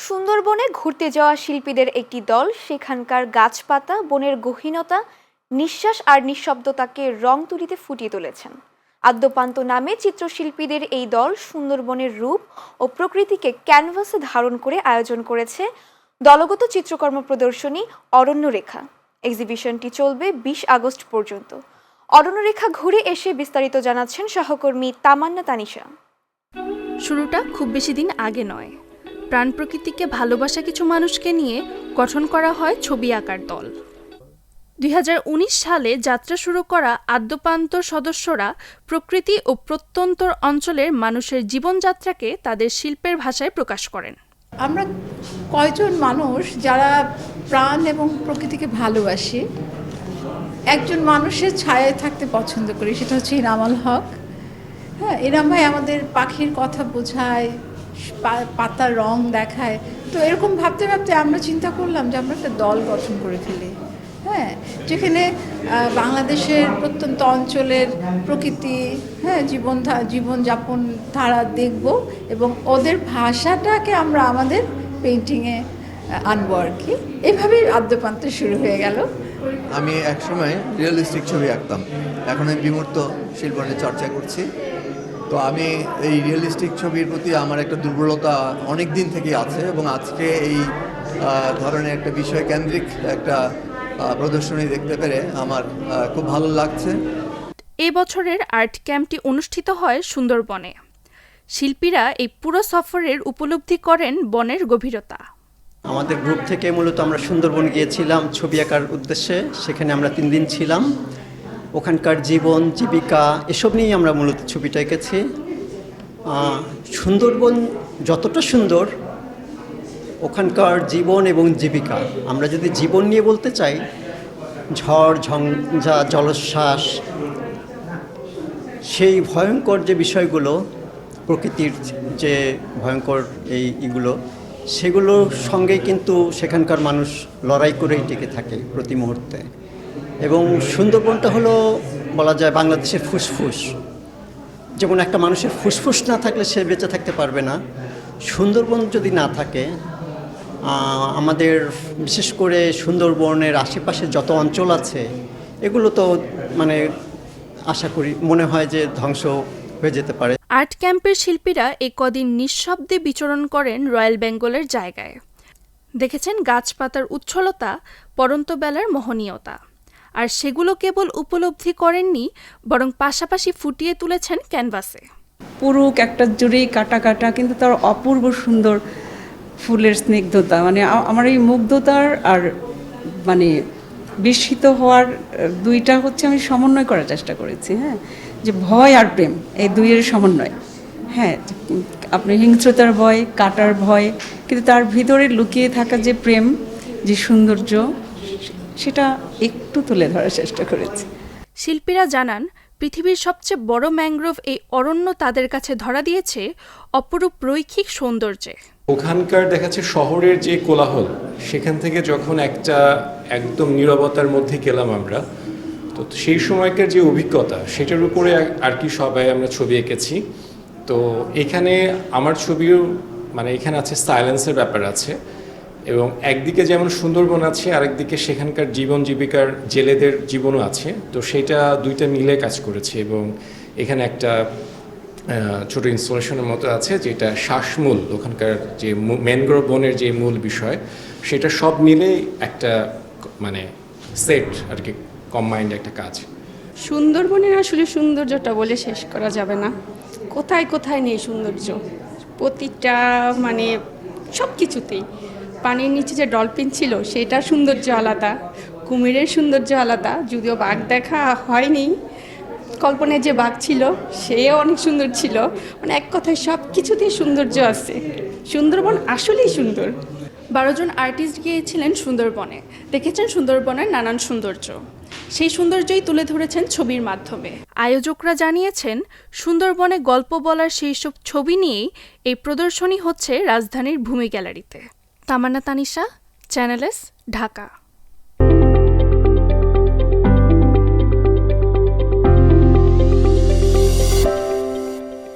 সুন্দরবনে ঘুরতে যাওয়া শিল্পীদের একটি দল সেখানকার গাছপাতা, বনের গহীনতা, নিঃশ্বাস আর নিঃশব্দতাকে রং তুলিতে ফুটিয়ে তুলেছেন। আদ্যোপান্ত নামে চিত্রশিল্পীদের এই দল সুন্দরবনের রূপ ও প্রকৃতিকে ক্যানভাসে ধারণ করে আয়োজন করেছে দলগত চিত্রকর্ম প্রদর্শনী অরণ্যরেখা। এক্সিবিশনটি চলবে ২০ আগস্ট পর্যন্ত। অরণ্যরেখা ঘুরে এসে বিস্তারিত জানাচ্ছেন সহকর্মী তামান্না তানিশা। শুরুটা খুব বেশি দিন আগে নয়। প্রাণ প্রকৃতিকে ভালোবাসা কিছু মানুষকে নিয়ে গঠন করা হয় ছবি আঁকার দল। ২০১৯ সালে যাত্রা শুরু করা আদ্যোপান্তর সদস্যরা প্রকৃতি ও প্রত্যন্তর অঞ্চলের মানুষের জীবনযাত্রাকে তাদের শিল্পের ভাষায় প্রকাশ করেন। আমরা কয়জন মানুষ যারা প্রাণ এবং প্রকৃতিকে ভালোবাসি, একজন মানুষের ছায়ায় থাকতে পছন্দ করি, সেটা হচ্ছে ইনামুল হক। হ্যাঁ, ইনাম ভাই আমাদের পাখির কথা বোঝায়, পাতার রং দেখায়। তো এরকম ভাবতে ভাবতে আমরা চিন্তা করলাম যে আমরা একটা দল গঠন করে ফেলি, হ্যাঁ, যেখানে বাংলাদেশের প্রত্যন্ত অঞ্চলের প্রকৃতি, হ্যাঁ, জীবনযাপন ধারা দেখব এবং ওদের ভাষাটাকে আমরা আমাদের পেইন্টিংয়ে আনবো আর কি। এভাবেই আদ্যোপান্ত শুরু হয়ে গেল। আমি একসময় রিয়েলিস্টিক ছবি আঁকতাম, এখন আমি বিমূর্ত শিল্প নিয়ে চর্চা করছি। তো আমি এই রিয়েলিস্টিক ছবির প্রতি আমার একটা দুর্বলতা অনেক দিন থেকেই আছে এবং আজকে এই ধরনের একটা বিষয় কেন্দ্রিক একটা প্রদর্শনী দেখতে পেরে আমার খুব ভালো লাগছে। এই বছরের আর্ট ক্যাম্পটি অনুষ্ঠিত হয় সুন্দরবনে। শিল্পীরা এই পুরো সফরের উপলব্ধি করেন বনের গভীরতা। আমাদের গ্রুপ থেকে মূলত আমরা সুন্দরবন গিয়েছিলাম ছবি আঁকার উদ্দেশ্যে। সেখানে আমরা 3 দিন ছিলাম। ওখানকার জীবন জীবিকা এসব নিয়েই আমরা মূলত ছবিটা এঁকেছি। সুন্দরবন যতটা সুন্দর, ওখানকার জীবন এবং জীবিকা, আমরা যদি জীবন নিয়ে বলতে চাই, ঝড় ঝঞ্ঝা জলোচ্ছ্বাস, সেই ভয়ঙ্কর যে বিষয়গুলো, প্রকৃতির যে ভয়ঙ্কর এইগুলো, সেগুলোর সঙ্গে কিন্তু সেখানকার মানুষ লড়াই করেই টিকে থাকে প্রতি মুহূর্তে। এবং সুন্দরবনটা হলো বলা যায় বাংলাদেশের ফুসফুস। যেমন একটা মানুষের ফুসফুস না থাকলে সে বেঁচে থাকতে পারবে না, সুন্দরবন যদি না থাকে, আমাদের বিশেষ করে সুন্দরবনের আশেপাশে যত অঞ্চল আছে এগুলো তো মানে আশা করি মনে হয় যে ধ্বংস হয়ে যেতে পারে। আর্ট ক্যাম্পের শিল্পীরা এই কদিন নিঃশব্দে বিচরণ করেন রয়্যাল বেঙ্গলের জায়গায়। দেখেছেন গাছপাতার উচ্ছলতা, পড়ন্ত বেলার মোহনীয়তা। আর সেগুলো কেবল উপলব্ধি করেননি, বরং পাশাপাশি ফুটিয়ে তুলেছেন ক্যানভাসে। পুরুক একটা জুড়েই কাটা কাটা, কিন্তু তার অপূর্ব সুন্দর ফুলের স্নিগ্ধতা, মানে আমার এই মুগ্ধতার আর মানে বিস্মিত হওয়ার দুইটা হচ্ছে আমি সমন্বয় করার চেষ্টা করেছি। হ্যাঁ, যে ভয় আর প্রেম, এই দুইয়ের সমন্বয়। হ্যাঁ, আপনি হিংস্রতার ভয়, কাটার ভয়, কিন্তু তার ভিতরে লুকিয়ে থাকা যে প্রেম, যে সৌন্দর্য, সেটা একটু তুলে ধরার চেষ্টা করেছি। শিল্পীরা জানান, পৃথিবীর সবচেয়ে বড় ম্যানগ্রোভ এই অরণ্য তাদের কাছে ধরা দিয়েছে অপরূপ রৈখিক সৌন্দর্যে। ওখানকার দেখাচ্ছে শহরের যে কোলাহল, সেখান থেকে যখন একটা একদম নীরবতার মধ্যে গেলাম আমরা, তো সেই সময়কার যে অভিজ্ঞতা, সেটার উপরে আর কি সবাই আমরা ছবি এঁকেছি। তো এখানে আমার ছবিও মানে এখানে আছে সাইলেন্সের ব্যাপার আছে, এবং একদিকে যেমন সুন্দরবন আছে, আরেকদিকে সেখানকার জীবন জীবিকার জেলেদের জীবনও আছে। তো সেটা দুইটা মিলে কাজ করেছে এবং এখানে একটা ছোট ইনস্টলেশনের মতো আছে, যেটা শ্বাসমূল, ওখানকার যে ম্যানগ্রোভ বনের যে মূল বিষয়, সেটা সব মিলে একটা মানে সেট আর কি, কম্বাইন্ড একটা কাজ। সুন্দরবনের আসলে সৌন্দর্যটা বলে শেষ করা যাবে না। কোথায় কোথায় নেই সৌন্দর্য, প্রতিটা মানে সব কিছুতেই। পানির নিচে যে ডলফিন ছিল, সেটার সৌন্দর্য আলাদা, কুমিরের সৌন্দর্য আলাদা, যদিও বাঘ দেখা হয়নি। কল্পনায় যে বাঘ ছিল, সেও অনেক সুন্দর ছিল। মানে এক কথায় সব কিছুতেই সৌন্দর্য আছে। সুন্দরবন আসলেই সুন্দর। 12 জন আর্টিস্ট গিয়েছিলেন সুন্দরবনে, দেখেছেন সুন্দরবনের নানান সৌন্দর্য। সেই সৌন্দর্যই তুলে ধরেছেন ছবির মাধ্যমে। আয়োজকরা জানিয়েছেন, সুন্দরবনে গল্প বলার সেই সব ছবি নিয়েই এই প্রদর্শনী হচ্ছে রাজধানীর ভূমি গ্যালারিতে। তামান্না তানিশা, চ্যানেল এস, ঢাকা।